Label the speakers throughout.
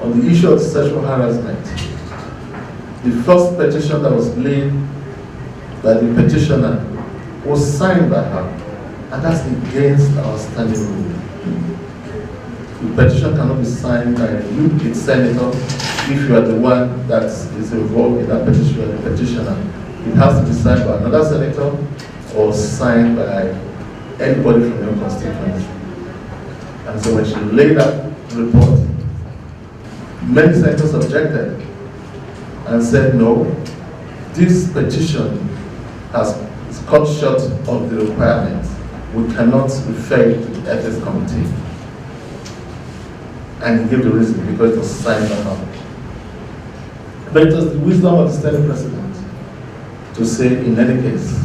Speaker 1: on the issue of sexual harassment, the first petition that was laid by the petitioner was signed by her, and that's against our standing rule. The petition cannot be signed by you, its senator, if you are the one that is involved in that petition, or the petitioner. It has to be signed by another senator or signed by anybody from your constituency. And so when she laid that report, many senators objected and said, no, this petition has cut short of the requirements. We cannot refer it to the ethics committee. And he gave the reason, because it was signed by her. But it was the wisdom of the Senate President to say, in any case,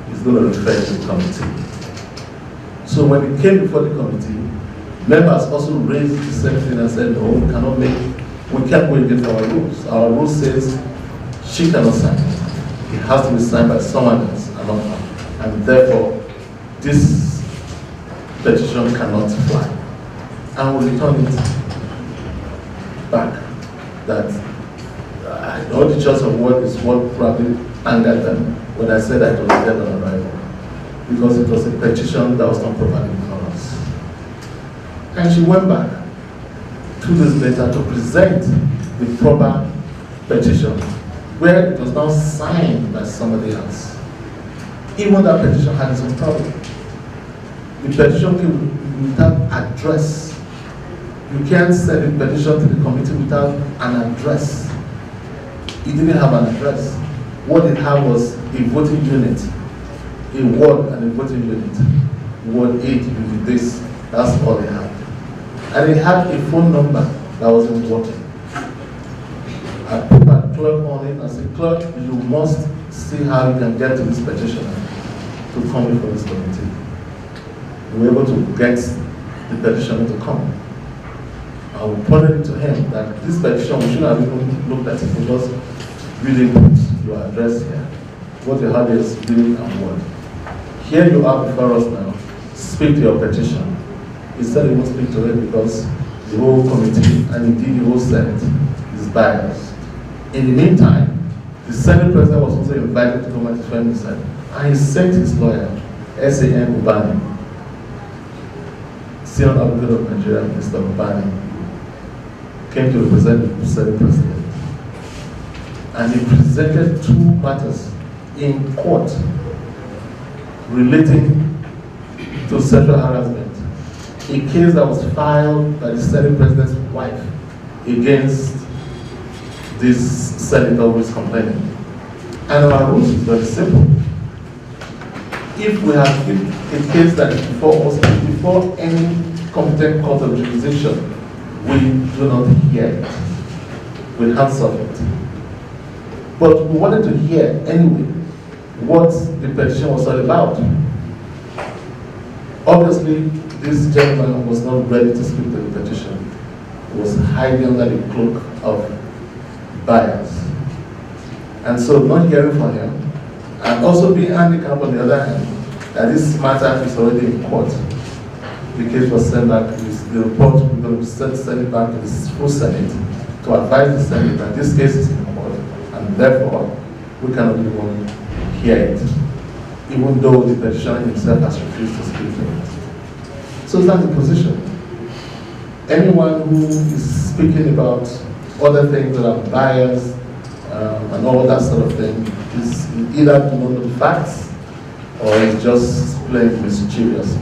Speaker 1: he's going to refer it to the committee. So when it came before the committee, members also raised the same thing and said, no, we can't go against our rules. Our rule says she cannot sign it. It has to be signed by someone else and not her. And therefore, this petition cannot fly. And we return it back. That I know the choice of word is what probably angered them when I said I was dead on arrival, because it was a petition that was not properly before us. And she went back 2 days later to present the proper petition, where it was now signed by somebody else. Even that petition had its own problem. The petition came without address. You can't send a petition to the committee without an address. It didn't have an address. What it had was a voting unit, a ward and a voting unit. Ward 8 with this, that's all it had. And it had a phone number that wasn't working. I put my clerk on it and said, clerk, you must see how you can get to this petitioner to come before this committee. We were able to get the petitioner to come. I reported it to him that this petition, we shouldn't have even looked at it, because you didn't put your address here. What you had is bill and word. Here you are before us now. Speak to your petition. He said he won't speak to it because the whole committee, and indeed the whole Senate, is biased. In the meantime, the Senate President was also invited to come and defend himself, and he sent his lawyer, S.A.M. Ubani, Senior Advocate of Nigeria, Mr. Ubani, came to represent the Senate President. And he presented 2 matters in court relating to sexual harassment. A case that was filed by the Senate President's wife against this senator who is complaining. And our rules is very simple. If we have a case that is before us, before any competent court of jurisdiction, we do not hear it. We answer it. But we wanted to hear anyway what the petition was all about. Obviously, this gentleman was not ready to speak to the petition. He was hiding under the cloak of bias. And so not hearing from him, and also being handicapped on the other hand, that this matter is already in court. The case was sent back, the report was going to be sent it back to the full Senate to advise the Senate that this case is in court, and therefore we cannot even hear it, even though the petitioner himself has refused to speak to it. So that's the position. Anyone who is speaking about other things that are biased and all that sort of thing is either do not know the facts or is just plain mischievous.